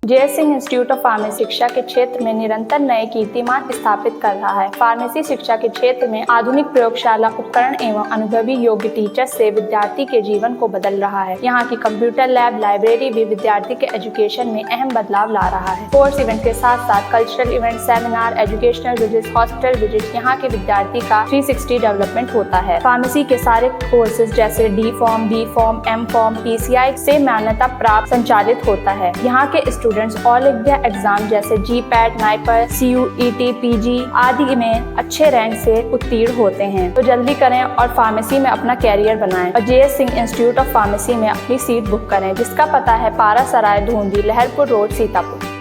J Singh institute of pharmacy शिक्षा के क्षेत्र में निरंतर नए कीर्तिमान स्थापित कर रहा है। फार्मेसी शिक्षा के क्षेत्र में आधुनिक प्रयोगशाला उपकरण एवं अनुभवी योग्य टीचर से विद्यार्थी के जीवन को बदल रहा है। यहाँ की कंप्यूटर लैब लाइब्रेरी भी विद्यार्थी के एजुकेशन में अहम बदलाव ला रहा है। कोर्स इवेंट के साथ साथ cultural event, seminar, educational visit, hospital visit, यहाँ के विद्यार्थी का 360 डेवलपमेंट होता है। फार्मेसी के सारे कोर्सेज जैसे D pharm, B pharm, M pharm, PCI से मान्यता प्राप्त संचालित होता है। यहाँ के स्टूडेंट्स ऑल इंडिया एग्जाम जैसे GPAT, NIPER, CUET, PG आदि में अच्छे रैंक से उत्तीर्ण होते हैं। तो जल्दी करें और फार्मेसी में अपना कैरियर बनाएं और JS Singh institute of pharmacy में अपनी सीट बुक करें, जिसका पता है पारा सराय, धूंधी, लहरपुर रोड, सीतापुर।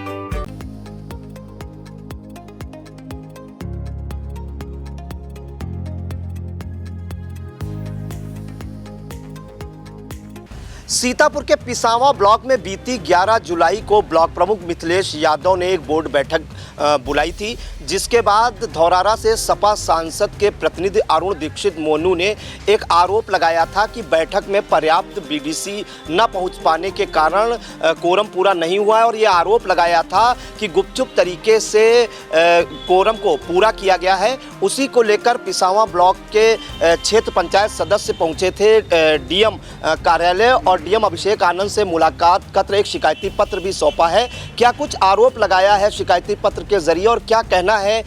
सीतापुर के पिसावा ब्लॉक में बीती 11 जुलाई को ब्लॉक प्रमुख मिथिलेश यादव ने एक बोर्ड बैठक बुलाई थी, जिसके बाद धौरारा से सपा सांसद के प्रतिनिधि अरुण दीक्षित मोनू ने एक आरोप लगाया था कि बैठक में पर्याप्त BDC न पहुंच पाने के कारण कोरम पूरा नहीं हुआ है और ये आरोप लगाया था कि गुपचुप तरीके से कोरम को पूरा किया गया है। उसी को लेकर पिसावा ब्लॉक के क्षेत्र पंचायत सदस्य पहुंचे थे DM कार्यालय और DM अभिषेक आनंद से मुलाकात कर एक शिकायती पत्र भी सौंपा है। क्या कुछ आरोप लगाया है शिकायती पत्र के जरिए और क्या कहना है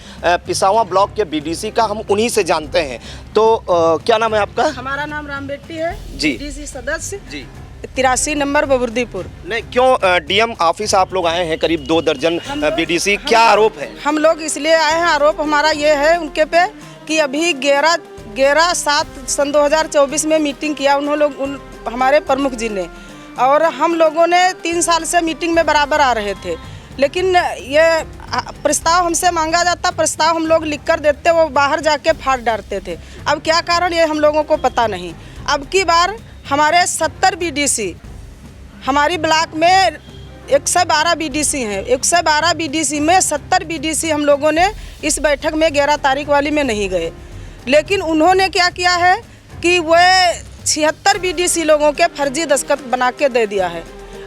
पिसावा ब्लॉक के BDC का, हम उन्हीं से जानते हैं। तो क्या नाम है आपका? हमारा नाम राम बेट्टी है जी। BDC सदस्य जी 83 नंबर बबुर्दीपुर। नहीं, क्यों DM ऑफिस आप लोग आए हैं? करीब 2 दर्जन BDC, क्या आरोप है? हम लोग इसलिए आए हैं, आरोप हमारा ये है उनके पे कि अभी 11/7 सन 2024 में मीटिंग किया हमारे प्रमुख जी ने, और हम लोगों ने 3 साल से मीटिंग में बराबर आ रहे थे, लेकिन ये प्रस्ताव हमसे मांगा जाता, प्रस्ताव हम लोग लिख कर देते, वो बाहर जाके फाड़ डालते थे। अब क्या कारण ये हम लोगों को पता नहीं। अब की बार हमारे 70 BDC, हमारी ब्लॉक में 112 BDC हैं, 112 BDC में 70 BDC हम लोगों ने इस बैठक में 11 तारीख वाली में नहीं गए, लेकिन उन्होंने क्या किया है कि वह 76 BDC लोगों के फर्जी दस्तखत बना के दे दिया है,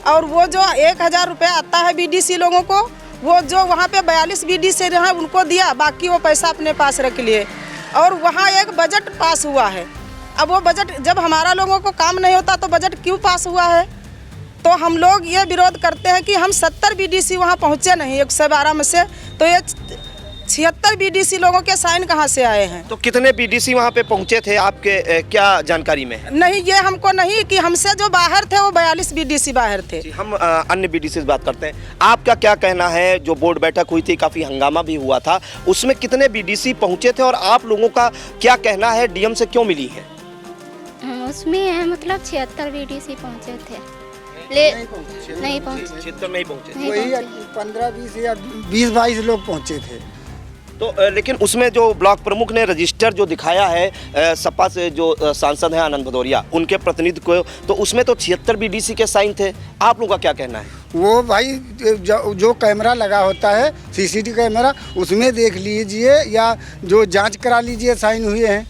और वो जो 1000 रुपये आता है BDC लोगों को, वो जो वहाँ पे 42 BDC हैं उनको दिया, बाकी वो पैसा अपने पास रख लिए। और वहाँ एक बजट पास हुआ है। अब वो बजट जब हमारा लोगों को काम नहीं होता तो बजट क्यों पास हुआ है? तो हम लोग ये विरोध करते हैं कि हम 70 BDC वहाँ पहुँचे नहीं 112 में से, तो ये 76 BDC लोगों के साइन कहाँ से आए हैं? तो कितने BDC वहाँ पे पहुँचे थे आपके क्या जानकारी में है? नहीं, ये हमको नहीं, कि हमसे जो बाहर थे वो 42 BDC बाहर थे। हम अन्य BDC से बात करते हैं। आपका क्या कहना है? जो बोर्ड बैठक हुई थी, काफ़ी हंगामा भी हुआ था, उसमें कितने BDC पहुँचे थे और आप लोगों का क्या कहना है DM से क्यों मिली है? उसमें मतलब 76 BDC पहुँचे थे, नहीं पहुँचे, क्षेत्र नहीं पहुँचे, वही 15-20 या 20-22 लोग पहुँचे थे। तो लेकिन उसमें जो ब्लॉक प्रमुख ने रजिस्टर जो दिखाया है सपा से जो सांसद हैं आनंद भदौरिया, उनके प्रतिनिधि को, तो उसमें तो 76 BDC के साइन थे। आप लोगों का क्या कहना है? वो भाई जो कैमरा लगा होता है CCTV कैमरा, उसमें देख लीजिए या जो जांच करा लीजिए साइन हुए हैं,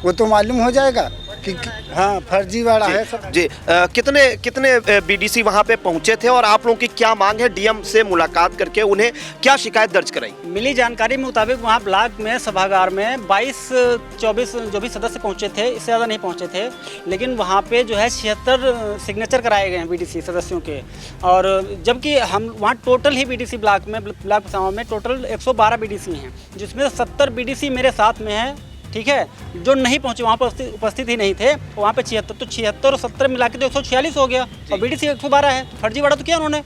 वो तो मालूम हो जाएगा कि हाँ फर्जी वाला है सब। जी कितने BDC वहाँ पे पहुँचे थे और आप लोगों की क्या मांग है? DM से मुलाकात करके उन्हें क्या शिकायत दर्ज कराई? मिली जानकारी मुताबिक वहाँ ब्लॉक में सभागार में 22-24 जो भी सदस्य पहुँचे थे, इससे ज़्यादा नहीं पहुँचे थे, लेकिन वहाँ पे जो है 76 सिग्नेचर कराए गए हैं BDC सदस्यों के। और जबकि हम वहाँ टोटल ही BDC ब्लॉक पिसावा में टोटल 112 BDC हैं, जिसमें 70 BDC मेरे साथ में है, ठीक है, जो नहीं पहुंचे, वहाँ पर उपस्थित ही नहीं थे। वहाँ पे 76, तो 76 और 70 मिला के तो 146 हो गया, और BDC 112 है, फर्जीवाड़ा तो किया उन्होंने,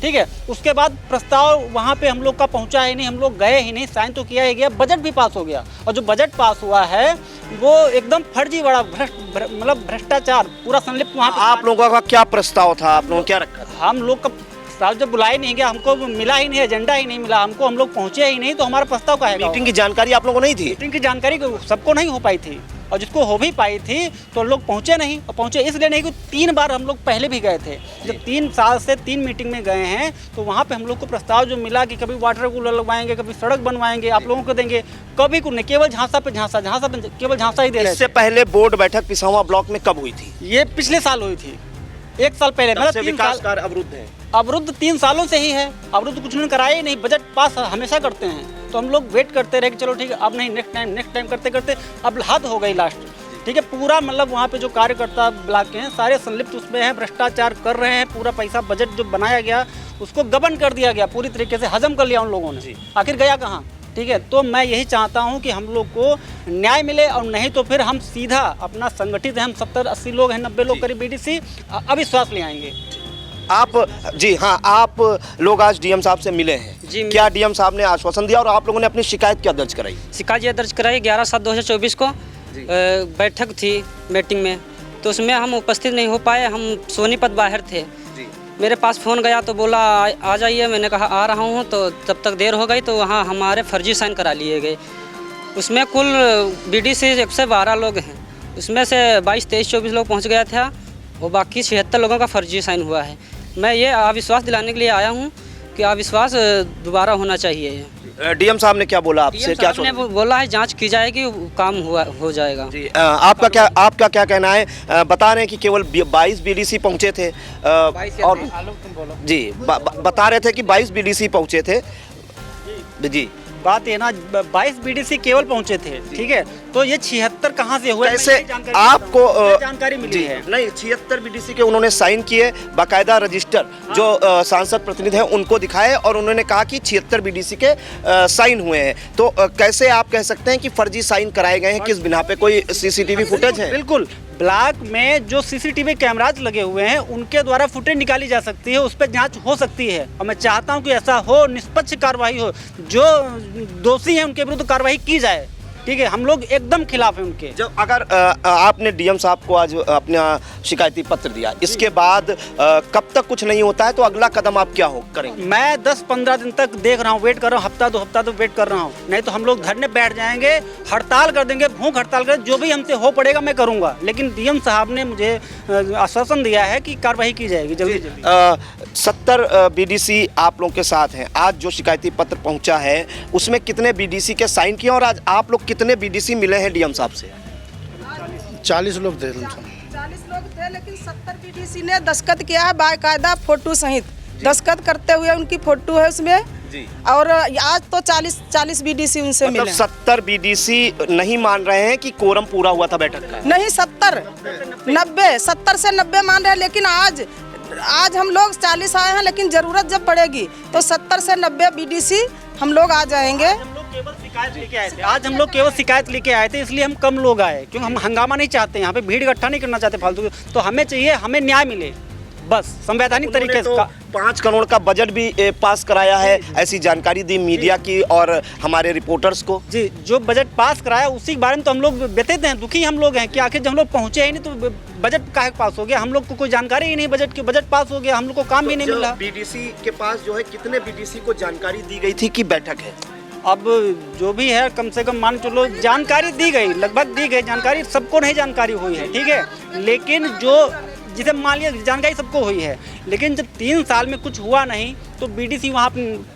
ठीक है। उसके बाद प्रस्ताव वहाँ पे हम लोग का पहुँचा ही नहीं, हम लोग गए ही नहीं, साइन तो किया ही गया, बजट भी पास हो गया, और जो बजट पास हुआ है वो एकदम फर्जीवाड़ा, मतलब भ्रष्टाचार पूरा संलिप्त वहाँ पे। आप लोगों का क्या प्रस्ताव था? आप लोगों क्या रखा था? हम लोग का प्रस्ताव जब बुलाया नहीं गया, हमको मिला ही नहीं, एजेंडा ही नहीं मिला हमको, हम लोग पहुँचे ही नहीं, तो हमारा प्रस्ताव का है? मीटिंग की जानकारी आप लोगों को नहीं थी? मीटिंग की जानकारी सबको नहीं हो पाई थी, और जिसको हो भी पाई थी तो लोग पहुँचे नहीं, और पहुँचे इसलिए नहीं कि 3 बार हम लोग पहले भी गए थे। जब 3 साल से 3 मीटिंग में गए हैं, तो वहाँ पे हम लोग को प्रस्ताव जो मिला कि कभी वाटर कूलर लगवाएंगे, कभी सड़क बनवाएंगे, आप लोगों को देंगे, कभी कुछ नहीं, केवल झांसा पे झांसा केवल झांसा ही दे रहे थे। इससे पहले बोर्ड बैठक पिसावा ब्लॉक में कब हुई थी? ये पिछले साल हुई थी, 1 साल पहले, तब मतलब से 3 विकास साल कार्य अवरुद्ध है। अवरुद्ध 3 सालों से ही है। अवरुद्ध कुछ उन्होंने कराया ही नहीं। बजट पास हमेशा करते हैं, तो हम लोग वेट करते रहे कि चलो ठीक है, अब नहीं, नेक्स्ट टाइम करते करते अब हद हो गई लास्ट। ठीक है, पूरा मतलब वहाँ पे जो कार्यकर्ता ब्लॉक के हैं सारे संलिप्त उसमें हैं, भ्रष्टाचार कर रहे हैं। पूरा पैसा बजट जो बनाया गया उसको गबन कर दिया गया, पूरी तरीके से हजम कर लिया उन लोगों ने। आखिर गया कहाँ? ठीक है, तो मैं यही चाहता हूं कि हम लोग को न्याय मिले, और नहीं तो फिर हम सीधा अपना संगठित है, हम 70-80 लोग हैं, 90 लोग करीब बीडीसी अविश्वास ले आएंगे। आप जी हाँ, आप लोग आज डीएम साहब से मिले हैं जी, क्या डीएम साहब ने आश्वासन दिया और आप लोगों ने अपनी शिकायत क्या दर्ज कराई? शिकायत ये दर्ज कराई 11/7/2024 को बैठक थी मीटिंग में, तो उसमें हम उपस्थित नहीं हो पाए। हम सोनीपत बाहर थे, मेरे पास फ़ोन गया तो बोला आ जाइए। मैंने कहा आ रहा हूँ, तो तब तक देर हो गई, तो वहाँ हमारे फर्जी साइन करा लिए गए। उसमें कुल बीडीसी 112 लोग हैं, उसमें से 22, 23, 24 लोग पहुँच गया था, और बाकी 76 लोगों का फर्जी साइन हुआ है। मैं ये अविश्वास दिलाने के लिए आया हूँ कि अविश्वास दोबारा होना चाहिए। डीएम साहब ने क्या बोला आपसे? क्या ने बोला है जांच की जाएगी, काम हो जाएगा। जी, आपका क्या कहना है? बता रहे हैं कि केवल 22 बीडीसी पहुंचे थे, और जी बता रहे थे कि 22 बीडीसी पहुंचे थे। जी, बात ये ना 22 बीडीसी केवल पहुंचे थे, ठीक है, तो ये 76 कहाँ से हुए? कैसे आपको जानकारी मिली है? नहीं, 76 बीडीसी के उन्होंने साइन किए, बाकायदा रजिस्टर जो सांसद प्रतिनिधि हैं उनको दिखाए, और उन्होंने कहा कि 76 बीडीसी के साइन हुए हैं। तो कैसे आप कह सकते हैं कि फर्जी साइन कराए गए हैं? किस बिना पे? कोई सीसीटीवी फुटेज है? बिल्कुल, ब्लॉक में जो सीसीटीवी कैमराज लगे हुए हैं उनके द्वारा फुटेज निकाली जा सकती है, उस पर जांच हो सकती है, और मैं चाहता हूं कि ऐसा हो, निष्पक्ष कार्रवाई हो, जो दोषी हैं उनके विरुद्ध कार्रवाई की जाए। ठीक है, हम लोग एकदम खिलाफ हैं उनके। जब अगर आपने डीएम साहब को आज अपना शिकायती पत्र दिया, इसके बाद कब तक कुछ नहीं होता है तो अगला कदम आप क्या करेंगे? मैं 10-15 दिन तक देख रहा हूँ, वेट कर रहा हूँ, हफ्ता 2 हफ्ता तो वेट कर रहा हूँ, नहीं तो हम लोग धरने बैठ जाएंगे, हड़ताल कर देंगे, भूख हड़ताल कर, जो भी हमसे हो पड़ेगा मैं करूँगा। लेकिन डीएम साहब ने मुझे आश्वासन दिया है कि कार्रवाई की जाएगी जल्दी। 70 बीडीसी आप लोगों के साथ हैं। आज जो शिकायती पत्र पहुंचा है उसमें कितने बीडीसी के साइन किए, और आज आप लोग कितने बीडीसी मिले हैं डीएम साहब से? 40 लोग थे। 40 लोग थे, लेकिन 70 बीडीसी ने दस्तखत किया है बाकायदा, फोटो सहित दस्तखत करते हुए उनकी फोटो है उसमें जी। और आज तो 40 बीडीसी उनसे मतलब मिले। 70 बीडीसी नहीं मान रहे हैं कि कोरम पूरा हुआ था बैठक का? नहीं, 70 से 90 मान रहे हैं, लेकिन आज हम लोग 40 आए हैं, लेकिन जरूरत जब पड़ेगी तो 70 से 90 बीडीसी हम लोग आ जाएंगे। आज हम लोग केवल शिकायत लेके आए थे, इसलिए हम कम लोग आए, क्योंकि हम हंगामा नहीं चाहते, यहाँ पे भीड़ इकट्ठा नहीं करना चाहते फालतू। तो हमें चाहिए, हमें न्याय मिले, बस संवैधानिक तरीके से। 5 करोड़ का बजट भी पास कराया है, ऐसी जानकारी दी मीडिया की और हमारे रिपोर्टर्स को। जी, जो बजट पास कराया उसी के बारे में तो हम लोग व्यथित हैं, दुखी हम लोग हैं कि आखिर जब हम लोग पहुंचे ही नहीं तो बजट काहे पास हो गया? हम लोग को कोई जानकारी ही नहीं बजट की, बजट पास हो गया, हम लोग को काम भी नहीं मिला। बीडीसी के पास जो है, कितने बीडीसी को जानकारी दी गई थी कि बैठक है? अब जो भी है, कम से कम मान चलो जानकारी दी गई, लगभग दी गई जानकारी, सबको नहीं जानकारी हुई है, ठीक है, लेकिन जो जिसे मान लिया जानकारी सबको हुई है, लेकिन जब 3 साल में कुछ हुआ नहीं तो बीडीसी वहाँ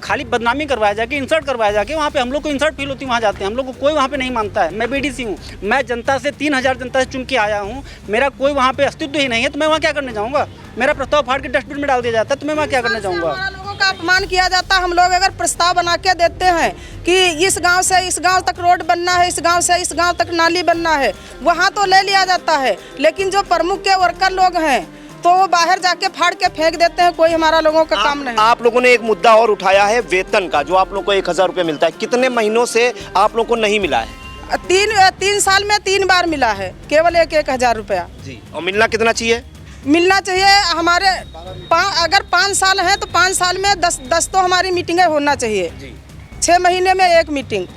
खाली बदनामी करवाया जाके, इंसल्ट करवाया जाके, वहाँ पे हम लोग को इंसल्ट फील होती, वहाँ जाते हैं, हम लोग को कोई वहाँ पे नहीं मानता है। मैं बीडीसी हूँ, मैं जनता से 3000 जनता से चुन के आया हूँ, मेरा कोई वहाँ पे अस्तित्व ही नहीं है, तो मैं वहाँ क्या करने जाऊँगा? मेरा प्रस्ताव फाड़ के डस्टबिन में डाल दिया जाता है, तो मैं वहाँ क्या करने जाऊँगा? लोगों का अपमान किया जाता है। हम लोग अगर प्रस्ताव बना के देते हैं कि इस गांव से इस गांव तक रोड बनना है, इस गांव से इस गांव तक नाली बनना है, वहाँ तो ले लिया जाता है, लेकिन जो प्रमुख के वर्कर लोग हैं तो वो बाहर जाके फाड़ के फेंक देते हैं, कोई हमारा लोगों का काम नहीं। आप लोगों ने एक मुद्दा और उठाया है वेतन का, जो आप लोगों को 1000 रुपये मिलता है, कितने महीनों से आप लोगों को नहीं मिला है? 3 साल में 3 बार मिला है, केवल 1,000 रुपया जी। और मिलना कितना चाहिए? मिलना चाहिए हमारे अगर 5 साल हैं तो 5 साल में 10 तो हमारी मीटिंगें होना चाहिए जी। 6 महीने में 1 मीटिंग।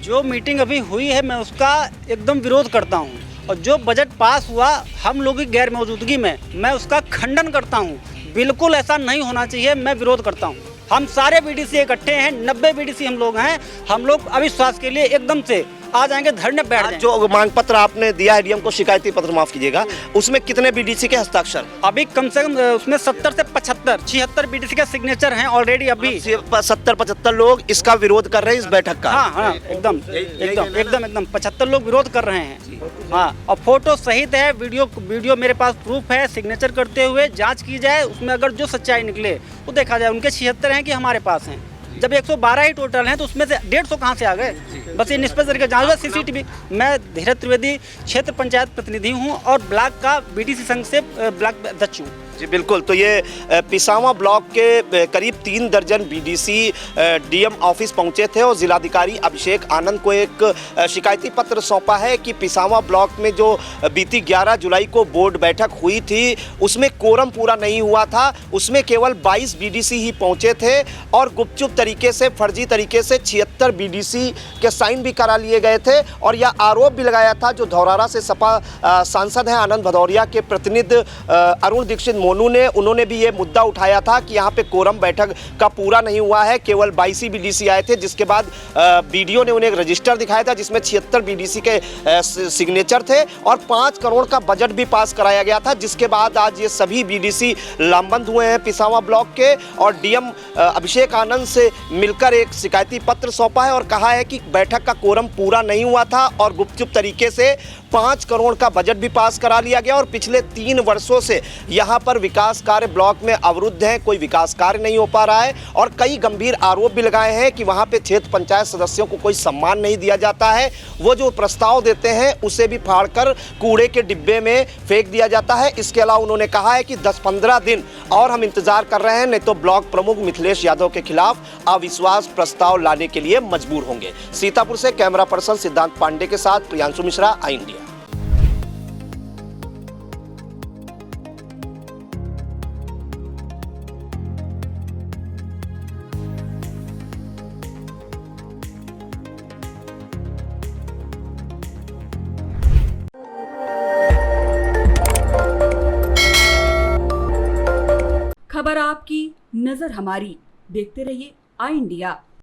जो मीटिंग अभी हुई है मैं उसका एकदम विरोध करता हूँ, और जो बजट पास हुआ हम लोगों की गैर मौजूदगी में, मैं उसका खंडन करता हूँ। बिल्कुल ऐसा नहीं होना चाहिए, मैं विरोध करता हूँ। हम सारे बीडीसी इकट्ठे हैं, 90 बीडीसी हम लोग हैं, हम लोग अविश्वास के लिए एकदम से आ जाएंगे धरने बैठ आज जाएंगे। जो मांग पत्र आपने दिया है डीएम को, शिकायती पत्र माफ कीजिएगा, उसमें कितने बीडीसी के हस्ताक्षर? अभी कम से कम उसमें 70 से 75 बीडीसी के सिग्नेचर हैं ऑलरेडी अभी। 70-75 लोग इसका विरोध कर रहे हैं इस बैठक का। हाँ हाँ एकदम एकदम एकदम एकदम 75 लोग विरोध कर रहे हैं। हाँ और फोटो सहित है, वीडियो मेरे पास प्रूफ है, सिग्नेचर करते हुए जांच की जाए, उसमें अगर जो सच्चाई निकले वो देखा जाए। उनके 76 हैं कि हमारे पास हैं? जब 112 ही टोटल हैं तो उसमें से 150 कहाँ से आ गए? बस ये निष्पक्ष तरीके जांच हुआ। सीसीटीवी, मैं धीरज त्रिवेदी क्षेत्र पंचायत प्रतिनिधि हूँ और ब्लॉक का बीडीसी संघ से ब्लॉक अध्यक्ष हूँ। जी बिल्कुल। तो ये पिसावा ब्लॉक के करीब 3 दर्जन बीडीसी डीएम ऑफिस पहुंचे थे और जिलाधिकारी अभिषेक आनंद को एक शिकायती पत्र सौंपा है कि पिसावा ब्लॉक में जो बीती 11 जुलाई को बोर्ड बैठक हुई थी उसमें कोरम पूरा नहीं हुआ था, उसमें केवल 22 बीडीसी ही पहुंचे थे और गुपचुप तरीके से, फर्जी तरीके से 76 बीडीसी के साइन भी करा लिए गए थे। और यह आरोप भी लगाया था जो धौरारा से सपा सांसद हैं आनंद भदौरिया के प्रतिनिधि अरुण दीक्षित मोनू ने, उन्होंने भी ये मुद्दा उठाया था कि यहाँ पे कोरम बैठक का पूरा नहीं हुआ है, केवल 22 ही बीडीसी आए थे। जिसके बाद बीडीओ ने उन्हें एक रजिस्टर दिखाया था जिसमें 76 बीडीसी के सिग्नेचर थे और 5 करोड़ का बजट भी पास कराया गया था। जिसके बाद आज ये सभी बीडीसी लामबंद हुए हैं पिसावा ब्लॉक के और डीएम अभिषेक आनंद से मिलकर एक शिकायती पत्र सौंपा है और कहा है कि बैठक का कोरम पूरा नहीं हुआ था और गुपचुप तरीके से 5 करोड़ का बजट भी पास करा लिया गया और पिछले 3 वर्षों से यहाँ पर विकास कार्य ब्लॉक में अवरुद्ध हैं, कोई विकास कार्य नहीं हो पा रहा है। और कई गंभीर आरोप भी लगाए हैं कि वहाँ पे क्षेत्र पंचायत सदस्यों को कोई सम्मान नहीं दिया जाता है, वो जो प्रस्ताव देते हैं उसे भी फाड़कर कूड़े के डिब्बे में फेंक दिया जाता है। इसके अलावा उन्होंने कहा है कि 10-15 दिन और हम इंतजार कर रहे हैं, नहीं तो ब्लॉक प्रमुख मिथिलेश यादव के खिलाफ अविश्वास प्रस्ताव लाने के लिए मजबूर होंगे। सीतापुर से कैमरा पर्सन सिद्धांत पांडे के साथ प्रियांशु मिश्रा, आई इंडिया। खबर आपकी, नजर हमारी। देखते रहिए आई इंडिया।